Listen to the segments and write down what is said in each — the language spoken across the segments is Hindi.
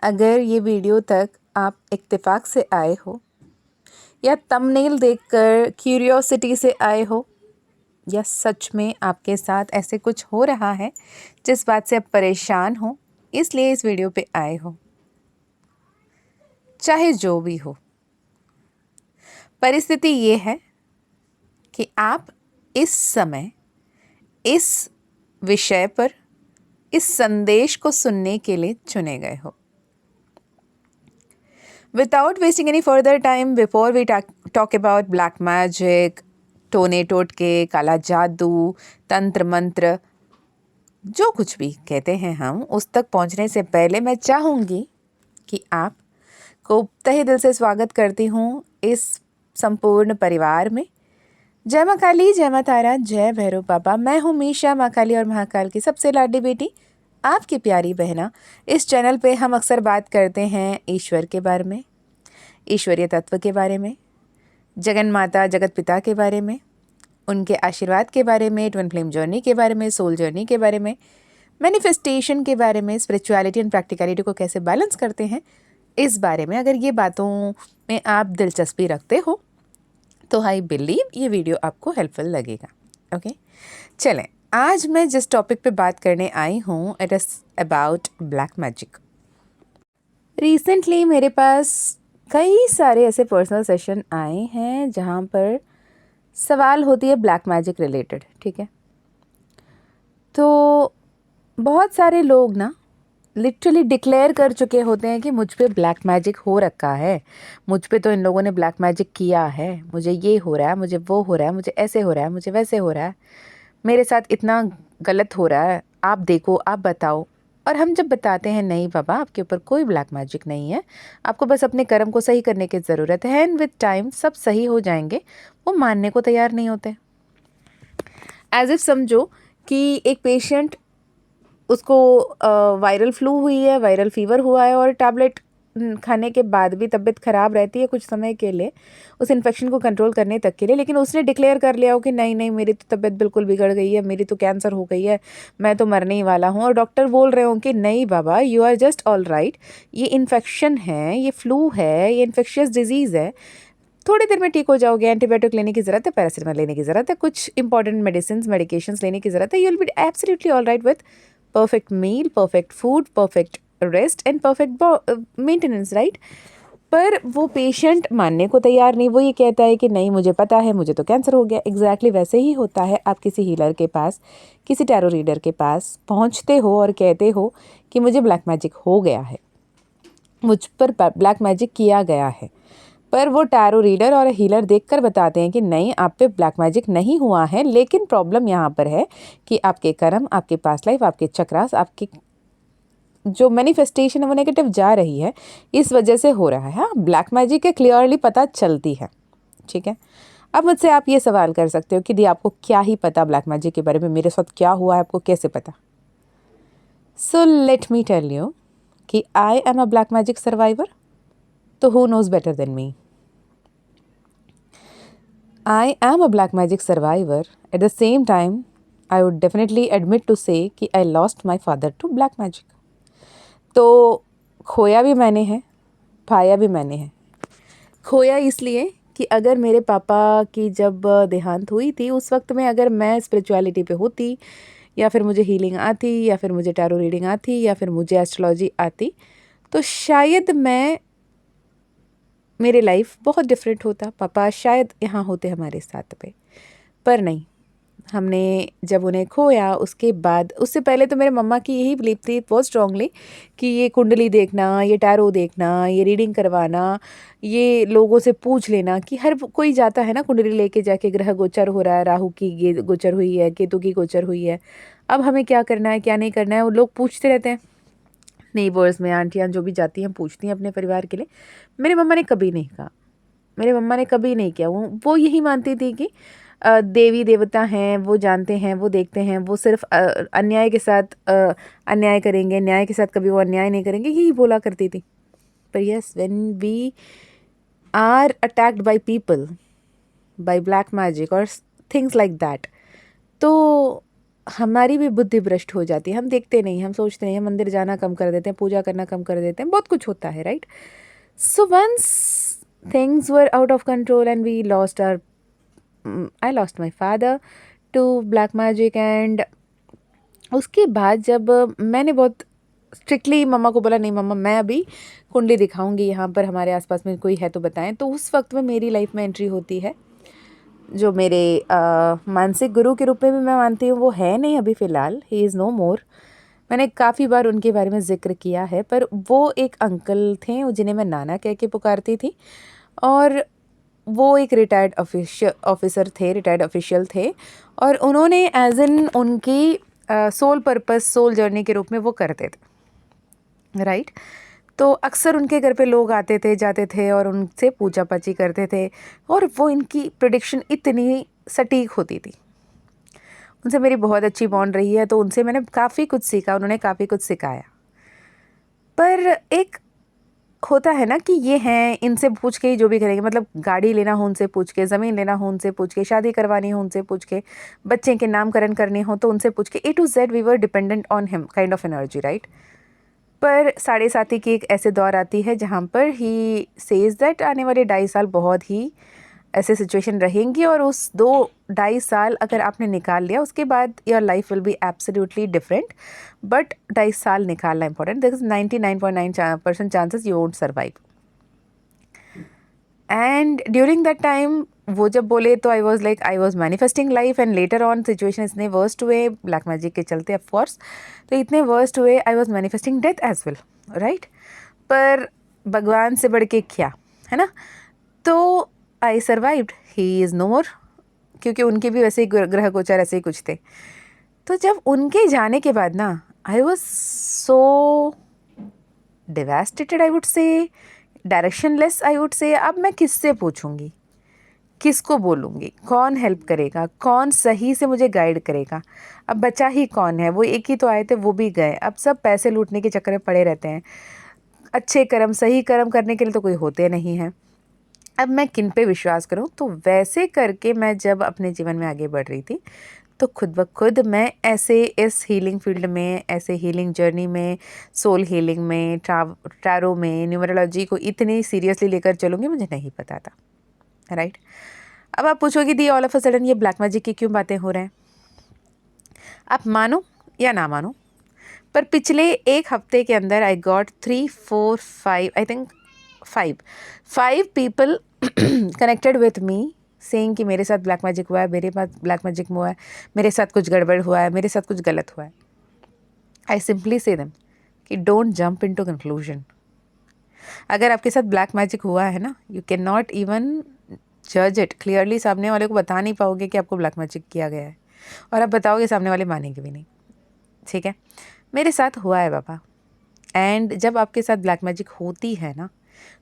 अगर ये वीडियो तक आप इत्तेफाक से आए हो या थंबनेल देखकर क्यूरियोसिटी से आए हो या सच में आपके साथ ऐसे कुछ हो रहा है जिस बात से आप परेशान हो इसलिए इस वीडियो पे आए हो, चाहे जो भी हो, परिस्थिति ये है कि आप इस समय इस विषय पर इस संदेश को सुनने के लिए चुने गए हो। Without wasting any further time, before we talk about black magic, टोने टोटके, काला जादू, तंत्र मंत्र, जो कुछ भी कहते हैं हम, उस तक पहुंचने से पहले मैं चाहूँगी कि आप को तहे दिल से स्वागत करती हूँ इस संपूर्ण परिवार में। जय माँ काली, जय माँ तारा, जय भैरव बाबा। मैं हूँ मीशा, माँ काली और महाकाल की सबसे लाडली बेटी, आपकी प्यारी बहना। इस चैनल पे हम अक्सर बात करते हैं ईश्वर के बारे में, ईश्वरीय तत्व के बारे में, जगन माता जगत पिता के बारे में, उनके आशीर्वाद के बारे में, ट्विन फ्लेम जर्नी के बारे में, सोल जर्नी के बारे में, मैनिफेस्टेशन के बारे में, स्पिरिचुअलिटी एंड प्रैक्टिकलिटी को कैसे बैलेंस करते हैं, इस बारे में। अगर ये बातों में आप दिलचस्पी रखते हो तो आई बिलीव ये वीडियो आपको हेल्पफुल लगेगा। ओके, चलें, आज मैं जिस टॉपिक पे बात करने आई हूँ it is about black magic. Recently मेरे पास कई सारे ऐसे पर्सनल सेशन आए हैं जहाँ पर सवाल होती है ब्लैक मैजिक रिलेटेड। ठीक है, तो बहुत सारे लोग ना लिटरली डिक्लेयर कर चुके होते हैं कि मुझ पे ब्लैक मैजिक हो रखा है, मुझ पे तो इन लोगों ने ब्लैक मैजिक किया है, मुझे ये हो रहा है, मुझे वो हो रहा है, मुझे ऐसे हो रहा है, मुझे वैसे हो रहा है, मेरे साथ इतना गलत हो रहा है, आप देखो, आप बताओ। और हम जब बताते हैं नहीं बाबा आपके ऊपर कोई ब्लैक मैजिक नहीं है, आपको बस अपने कर्म को सही करने की ज़रूरत है एंड विद टाइम सब सही हो जाएंगे, वो मानने को तैयार नहीं होते। एज इफ समझो कि एक पेशेंट, उसको वायरल फ्लू हुई है, वायरल फीवर हुआ है और टैबलेट खाने के बाद भी तबीयत ख़राब रहती है कुछ समय के लिए, उस इन्फेक्शन को कंट्रोल करने तक के लिए, लेकिन उसने डिक्लेयर कर लिया हो कि नहीं नहीं मेरी तो तबीयत बिल्कुल बिगड़ गई है, मेरी तो कैंसर हो गई है, मैं तो मरने ही वाला हूँ। और डॉक्टर बोल रहे हो कि नहीं बाबा you are just all right, ये इन्फेक्शन है, ये फ्लू है, ये इन्फेक्शियस डिजीज़ है, थोड़ी देर में ठीक हो जाओगे, एंटीबायोटिक लेने की ज़रूरत है, पैरासिटामोल लेने की ज़रूरत है, कुछ इंपॉर्टेंट मेडिकल्स लेने की ज़रूरत है, you will be absolutely all right with perfect meal, perfect food, perfect rest and perfect maintenance, right? पर वो पेशेंट मानने को तैयार नहीं, वो ये कहता है कि नहीं मुझे पता है, मुझे तो कैंसर हो गया। एग्जैक्टली वैसे ही होता है, आप किसी हीलर के पास, किसी टैरो रीडर के पास पहुंचते हो और कहते हो कि मुझे ब्लैक मैजिक हो गया है, मुझ पर ब्लैक मैजिक किया गया है, पर वो टैरो रीडर और हीलर देखकर बताते हैं कि नहीं आप पे ब्लैक मैजिक नहीं हुआ है, लेकिन प्रॉब्लम यहाँ पर है कि आपके कर्म, आपके पास्ट लाइफ, आपके चक्रास, आपकी जो मैनिफेस्टेशन है वो नेगेटिव जा रही है, इस वजह से हो रहा है। हाँ, ब्लैक मैजिक के क्लियरली पता चलती है। ठीक है, अब मुझसे आप ये सवाल कर सकते हो कि दी आपको क्या ही पता ब्लैक मैजिक के बारे में, मेरे साथ क्या हुआ है आपको कैसे पता? So let me tell you कि I am a black magic survivor, तो who knows better than me? I am a black magic survivor. At the same time, I would definitely admit to say कि I lost my father to black magic. तो खोया भी मैंने है, पाया भी मैंने है। खोया इसलिए कि अगर मेरे पापा की जब देहांत हुई थी उस वक्त में अगर मैं स्पिरिचुअलिटी पे होती, या फिर मुझे हीलिंग आती, या फिर मुझे टैरो रीडिंग आती, या फिर मुझे एस्ट्रोलॉजी आती, तो शायद मेरे लाइफ बहुत डिफरेंट होता, पापा शायद यहाँ होते हमारे साथ पे। पर नहीं, हमने जब उन्हें खोया उसके बाद, उससे पहले तो मेरे मम्मा की यही बिलीव थी बहुत स्ट्रांगली कि ये कुंडली देखना, ये टैरो देखना, ये रीडिंग करवाना, ये लोगों से पूछ लेना कि हर कोई जाता है ना कुंडली लेके जाके, ग्रह गोचर हो रहा है, राहु की ये गोचर हुई है, केतु की गोचर हुई है, अब हमें क्या करना है क्या नहीं करना है, वो लोग पूछते रहते हैं। नेबर्स में आंटियाँ जो भी जाती हैं पूछती हैं अपने परिवार के लिए। मेरे मम्मा ने कभी नहीं कहा, मेरे मम्मा ने कभी नहीं किया। वो यही मानती थी कि देवी देवता हैं, वो जानते हैं, वो देखते हैं, वो सिर्फ अन्याय के साथ अन्याय करेंगे, न्याय के साथ कभी वो अन्याय नहीं करेंगे, यही बोला करती थी। पर yes, when we are attacked by people, by black magic और थिंग्स लाइक दैट, तो हमारी भी बुद्धि भ्रष्ट हो जाती है, हम देखते नहीं, हम सोचते नहीं, हम मंदिर जाना कम कर देते हैं, पूजा करना कम कर देते हैं, बहुत कुछ होता है, right? So once things were out of control and we lost our I lost my father to black magic. And उसके बाद जब मैंने बहुत स्ट्रिक्टली मम्मा को बोला, नहीं मम्मा मैं अभी कुंडली दिखाऊंगी, यहाँ पर हमारे आसपास में कोई है तो बताएं, तो उस वक्त में मेरी लाइफ में एंट्री होती है जो मेरे मानसिक गुरु के रूप में भी मैं मानती हूँ, वो है नहीं अभी फ़िलहाल, ही इज़ नो मोर। मैंने काफ़ी बार उनके बारे में ज़िक्र किया है, पर वो एक अंकल थे जिन्हें मैं नाना कह के पुकारती थी, और वो एक रिटायर्ड ऑफिसर थे, रिटायर्ड ऑफिशियल थे, और उन्होंने एज इन उनकी सोल पर्पस, सोल जर्नी के रूप में वो करते थे, राइट? तो अक्सर उनके घर पे लोग आते थे, जाते थे और उनसे पूजा पाची करते थे, और वो इनकी प्रेडिक्शन इतनी सटीक होती थी। उनसे मेरी बहुत अच्छी बॉन्ड रही है, तो उनसे मैंने काफ़ी कुछ सीखा, उन्होंने काफ़ी कुछ सिखाया। पर एक होता है ना कि ये हैं, इनसे पूछ के ही जो भी करेंगे, मतलब गाड़ी लेना हो उनसे पूछ के, ज़मीन लेना हो उनसे पूछ के, शादी करवानी हो उनसे पूछ के, बच्चे के नामकरण करने हो तो उनसे पूछ के, A to Z we were dependent on him kind of energy, right? पर साढ़े साथी की एक ऐसे दौर आती है जहाँ पर ही सेज दैट आने वाले 2.5 साल बहुत ही ऐसे सिचुएशन रहेंगी, और उस 2-2.5 साल अगर आपने निकाल लिया, उसके बाद your life will be absolutely different. But 2.5 साल निकालना important, there is 99.9% chances you won't survive. And during that time वो जब बोले तो I was manifesting life, and later on situation इतने वर्स्ट हुए ब्लैक मैजिक के चलते ऑफकोर्स, तो इतने वर्स्ट हुए I was manifesting death as well, right? पर भगवान से बढ़ के क्या है ना, तो I survived, he is no मोर, क्योंकि उनके भी वैसे ही ग्रह गोचर ऐसे ही कुछ थे। तो जब उनके जाने के बाद ना, I was so devastated, I would say directionless, I would say. अब मैं किससे पूछूंगी, किसको बोलूँगी, कौन हेल्प करेगा, कौन सही से मुझे गाइड करेगा? अब बचा ही कौन है? वो एक ही तो आए थे, वो भी गए। अब सब पैसे लूटने के चक्कर में पड़े रहते हैं, अच्छे कर्म, सही कर्म करने के लिए तो कोई होते नहीं हैं। अब मैं किन पे विश्वास करूं? तो वैसे करके मैं जब अपने जीवन में आगे बढ़ रही थी, तो खुद ब खुद मैं ऐसे इस हीलिंग फील्ड में, ऐसे हीलिंग जर्नी में, सोल हीलिंग में, टैरो में, न्यूमरोलॉजी को इतनी सीरियसली लेकर चलूँगी, मुझे नहीं पता था, राइट? अब आप पूछोगे the all of a sudden ये ब्लैक मैजिक की क्यों बातें हो रहे हैं? आप मानो या ना मानो, पर पिछले एक हफ्ते के अंदर I got 3-4-5, I think 5 people connected with me saying कि मेरे साथ ब्लैक मैजिक हुआ है, मेरे साथ ब्लैक मैजिक हुआ है, मेरे साथ कुछ गड़बड़ हुआ है, मेरे साथ कुछ गलत हुआ है। आई सिंपली से देम कि डोंट जंप इनटू कंक्लूजन। अगर आपके साथ ब्लैक मैजिक हुआ है ना, यू कैन नॉट इवन जज इट क्लियरली। सामने वाले को बता नहीं पाओगे कि आपको ब्लैक मैजिक किया गया है, और आप बताओगे, सामने वाले मानेंगे भी नहीं, ठीक है? मेरे साथ हुआ है बाबा। एंड जब आपके साथ ब्लैक मैजिक होती है ना,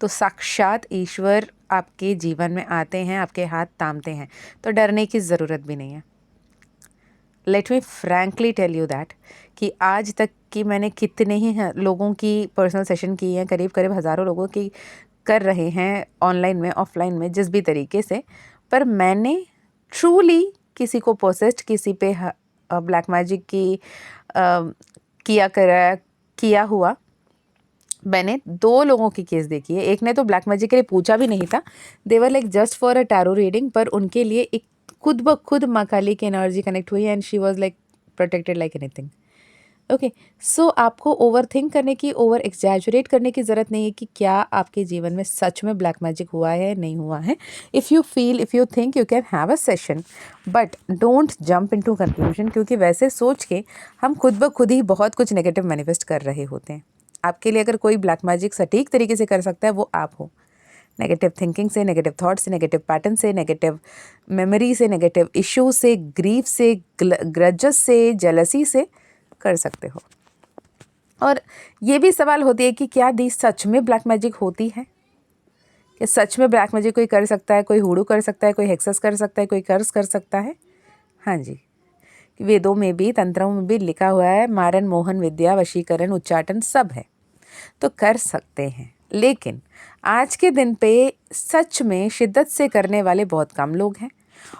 तो साक्षात ईश्वर आपके जीवन में आते हैं, आपके हाथ थामते हैं, तो डरने की ज़रूरत भी नहीं है। Let me frankly tell you that कि आज तक की मैंने कितने ही लोगों की पर्सनल सेशन की हैं, करीब करीब हज़ारों लोगों की कर रहे हैं, ऑनलाइन में, ऑफलाइन में, जिस भी तरीके से, पर मैंने ट्रूली किसी को पोसेस्ड, किसी पे ब्लैक मैजिक की किया हुआ मैंने 2 लोगों की केस देखी है। एक ने तो ब्लैक मैजिक के लिए पूछा भी नहीं था, they were like just for a tarot reading, पर उनके लिए एक खुद ब खुद माँ काली की एनर्जी कनेक्ट हुई, and she was like protected like anything. Okay, so आपको ओवर थिंक करने की, ओवर एक्सैजुरेट करने की ज़रूरत नहीं है कि क्या आपके जीवन में सच में ब्लैक मैजिक हुआ है, नहीं हुआ है। If you feel, if you think, you can have a session, but don't jump into conclusion, क्योंकि वैसे सोच के हम खुद ब खुद ही बहुत कुछ नेगेटिव मैनिफेस्ट कर रहे होते हैं। आपके लिए अगर कोई ब्लैक मैजिक सटीक तरीके से कर सकता है, वो आप हो। नेगेटिव थिंकिंग से, नेगेटिव थॉट से, नेगेटिव पैटर्न से, नेगेटिव मेमोरी से, नेगेटिव इश्यू से, ग्रीफ से, ग्रजेस से, जेलसी से कर सकते हो। और ये भी सवाल होती है कि क्या दी सच में ब्लैक मैजिक होती है? क्या सच में ब्लैक मैजिक कोई कर सकता है? कोई हुडू कर सकता है, कोई हेक्सेस कर सकता है, कोई कर्स कर सकता है? हाँ जी, वेदों में भी, तंत्रों में भी लिखा हुआ है, मारन, मोहन विद्या, वशीकरण, उच्चाटन सब है, तो कर सकते हैं। लेकिन आज के दिन पे सच में शिद्दत से करने वाले बहुत कम लोग हैं।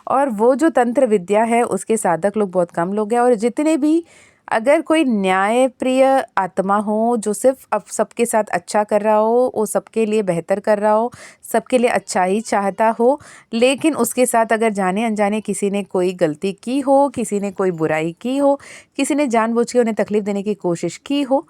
और वो जो तंत्र विद्या है उसके साधक लोग बहुत कम लोग हैं। और जितने भी, अगर कोई न्यायप्रिय आत्मा हो जो सिर्फ अब सबके साथ अच्छा कर रहा हो, वो सबके लिए बेहतर कर रहा हो, सबके लिए अच्छा ही चाहता हो, लेकिन उसके साथ अगर जाने अनजाने किसी ने कोई गलती की हो, किसी ने कोई बुराई की हो, किसी ने जानबूझ के उन्हें तकलीफ देने की कोशिश की हो,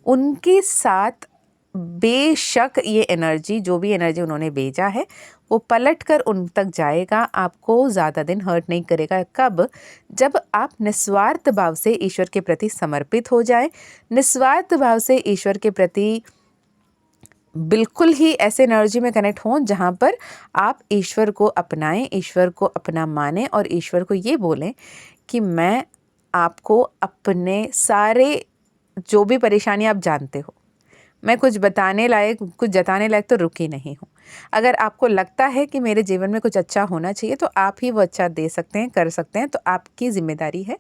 उनके साथ बेशक ये एनर्जी, जो भी एनर्जी उन्होंने भेजा है, वो पलट कर उन तक जाएगा, आपको ज़्यादा दिन हर्ट नहीं करेगा। कब? जब आप निस्वार्थ भाव से ईश्वर के प्रति समर्पित हो जाएं, निस्वार्थ भाव से ईश्वर के प्रति बिल्कुल ही ऐसे एनर्जी में कनेक्ट हों जहाँ पर आप ईश्वर को अपनाएं, ईश्वर को अपना मानें और ईश्वर को ये बोलें कि मैं आपको अपने सारे जो भी परेशानी आप जानते हो, मैं कुछ बताने लायक, कुछ जताने लायक तो रुकी नहीं हूँ। अगर आपको लगता है कि मेरे जीवन में कुछ अच्छा होना चाहिए तो आप ही वो अच्छा दे सकते हैं, कर सकते हैं, तो आपकी जिम्मेदारी है,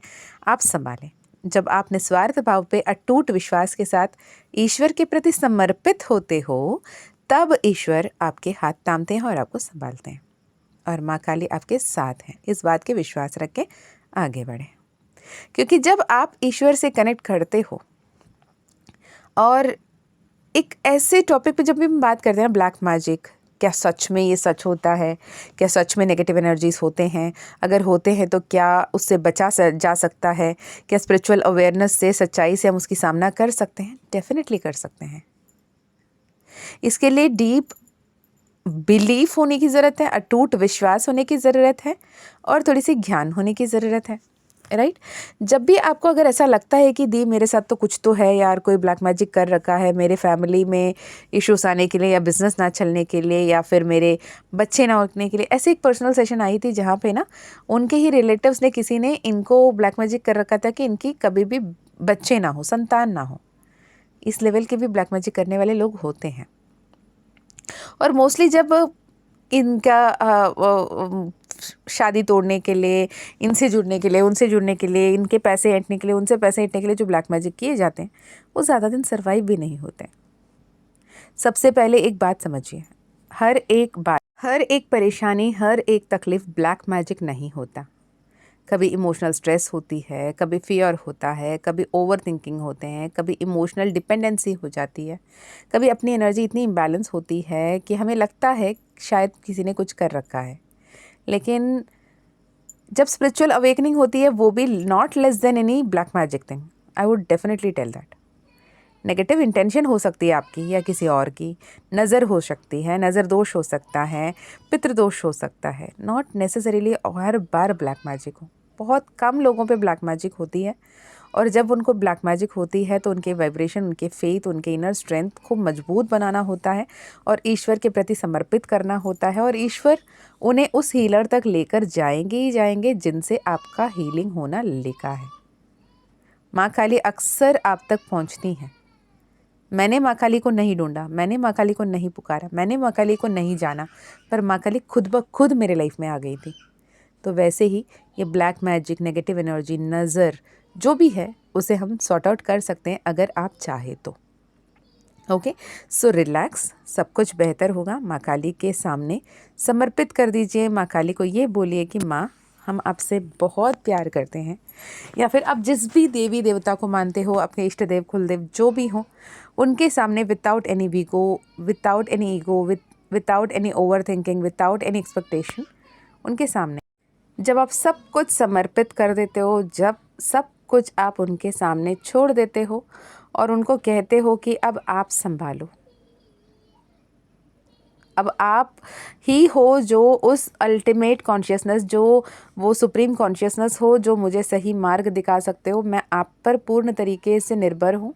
आप संभालें। जब आप निस्वार्थ भाव पे अटूट विश्वास के साथ ईश्वर के प्रति समर्पित होते हो, तब ईश्वर आपके हाथ थामते हैं और आपको संभालते हैं, और माँ काली आपके साथ हैं। इस बात के विश्वास रख के आगे बढ़ें, क्योंकि जब आप ईश्वर से कनेक्ट करते हो, और एक ऐसे टॉपिक पे जब भी हम बात करते हैं ब्लैक मैजिक, क्या सच में ये सच होता है? क्या सच में नेगेटिव एनर्जीज होते हैं? अगर होते हैं तो क्या उससे बचा जा सकता है? क्या स्पिरिचुअल अवेयरनेस से, सच्चाई से हम उसकी सामना कर सकते हैं? डेफिनेटली कर सकते हैं। इसके लिए डीप बिलीफ होने की ज़रूरत है, अटूट विश्वास होने की ज़रूरत है, और थोड़ी सी ज्ञान होने की ज़रूरत है, राइट? जब भी आपको अगर ऐसा लगता है कि दी मेरे साथ तो कुछ तो है यार, कोई ब्लैक मैजिक कर रखा है, मेरे फैमिली में इश्यूज आने के लिए, या बिजनेस ना चलने के लिए, या फिर मेरे बच्चे ना उठने के लिए, ऐसे एक पर्सनल सेशन आई थी जहाँ पे ना उनके ही रिलेटिव्स ने, किसी ने इनको ब्लैक मैजिक कर रखा था कि इनकी कभी भी बच्चे ना हो, संतान ना हो। इस लेवल के भी ब्लैक मैजिक करने वाले लोग होते हैं। और मोस्टली जब इनका शादी तोड़ने के लिए, इनसे जुड़ने के लिए, उनसे जुड़ने के लिए, इनके पैसे ऐंठने के लिए, उनसे पैसे ऐंठने के लिए जो ब्लैक मैजिक किए जाते हैं, वो ज़्यादा दिन सर्वाइव भी नहीं होते। सबसे पहले एक बात समझिए, हर एक परेशानी, हर एक तकलीफ ब्लैक मैजिक नहीं होता। कभी इमोशनल स्ट्रेस होती है, कभी फियर होता है, कभी ओवर थिंकिंग होते हैं, कभी इमोशनल डिपेंडेंसी हो जाती है, कभी अपनी एनर्जी इतनी इम्बैलेंस होती है कि हमें लगता है शायद किसी ने कुछ कर रखा है। लेकिन जब स्पिरिचुअल अवेकनिंग होती है, वो भी not less than any black magic thing, I would definitely tell that. Negative intention हो सकती है आपकी या किसी और की, नज़र हो सकती है, नज़र दोष हो सकता है, पितृदोष हो सकता है, not necessarily her bar black magic हो। बहुत कम लोगों पे ब्लैक मैजिक होती है, और जब उनको ब्लैक मैजिक होती है तो उनके वाइब्रेशन, उनके फेथ, उनके इनर स्ट्रेंथ को मजबूत बनाना होता है, और ईश्वर के प्रति समर्पित करना होता है, और ईश्वर उन्हें उस हीलर तक लेकर जाएंगे ही जाएंगे जिनसे आपका हीलिंग होना लिखा है। माँ काली अक्सर आप तक पहुँचती हैं। मैंने माँ काली को नहीं ढूंढा, मैंने माँ काली को नहीं पुकारा, मैंने माँ काली को नहीं जाना, पर माँ काली खुद ब खुद मेरे लाइफ में आ गई थी। तो वैसे ही ये ब्लैक मैजिक, नेगेटिव एनर्जी, नज़र, जो भी है उसे हम सॉर्ट आउट कर सकते हैं अगर आप चाहे तो। ओके, सो रिलैक्स, सब कुछ बेहतर होगा। माँ काली के सामने समर्पित कर दीजिए। माँ काली को ये बोलिए कि माँ, हम आपसे बहुत प्यार करते हैं, या फिर आप जिस भी देवी देवता को मानते हो, अपने इष्ट देव, कुलदेव जो भी हो, उनके सामने विदाउट एनी वीगो, without any ego, without any over thinking, without any expectation, उनके सामने जब आप सब कुछ समर्पित कर देते हो, जब सब कुछ आप उनके सामने छोड़ देते हो और उनको कहते हो कि अब आप संभालो, अब आप ही हो जो उस अल्टीमेट कॉन्शियसनेस, जो वो सुप्रीम कॉन्शियसनेस हो जो मुझे सही मार्ग दिखा सकते हो। मैं आप पर पूर्ण तरीके से निर्भर हूँ,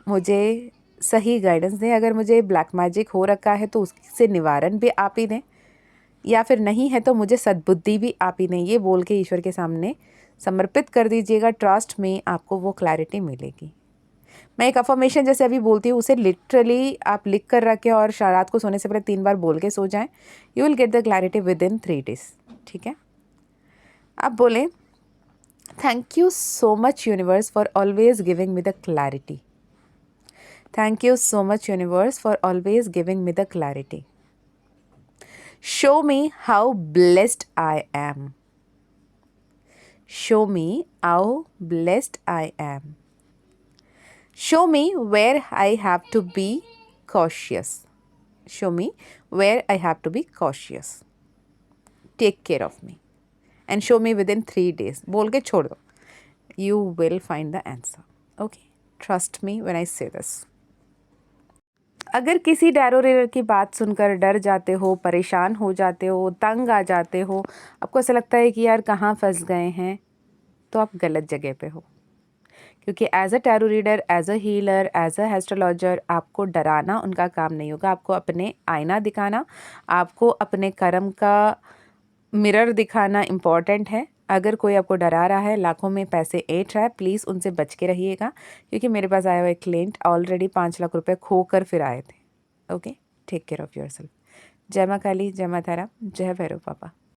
मुझे सही गाइडेंस दें। अगर मुझे ब्लैक मैजिक हो रखा है तो उससे निवारण भी आप ही दें, या फिर नहीं है तो मुझे सद्बुद्धि भी आप ही दें। ये बोल के ईश्वर के सामने समर्पित कर दीजिएगा। ट्रस्ट में आपको वो क्लैरिटी मिलेगी। मैं एक अफर्मेशन जैसे अभी बोलती हूँ, उसे लिटरली आप लिख कर रखें और रात को सोने से पहले 3 बार बोल के सो जाएं। You will get the clarity with in 3 days। ठीक है, आप बोलें, thank you so much universe for always giving me the clarity. Thank you so much universe for always giving me the clarity. Show me how blessed I am. Show me how blessed I am. Show me where I have to be cautious. Show me where I have to be cautious. Take care of me. And show me within 3 days. बोल के छोड़ दो. You will find the answer. Okay. Trust me when I say this. अगर किसी टैरो रीडर की बात सुनकर डर जाते हो, परेशान हो जाते हो, तंग आ जाते हो, आपको ऐसा लगता है कि यार कहाँ फंस गए हैं, तो आप गलत जगह पे हो. क्योंकि as a tarot reader, as a healer, as a astrologer आपको डराना उनका काम नहीं होगा. आपको अपने आईना दिखाना, आपको अपने कर्म का मिरर दिखाना इम्पॉर्टेंट है. अगर कोई आपको डरा रहा है, लाखों में पैसे ऐंठ रहा है, प्लीज़ उनसे बच के रहिएगा. क्योंकि मेरे पास आया हुआ एक क्लाइंट ऑलरेडी 5 लाख रुपए खो कर फिर आए थे. Okay, take care of yourself. जय माँ काली, जय माँ तारा, जय भैरव पापा.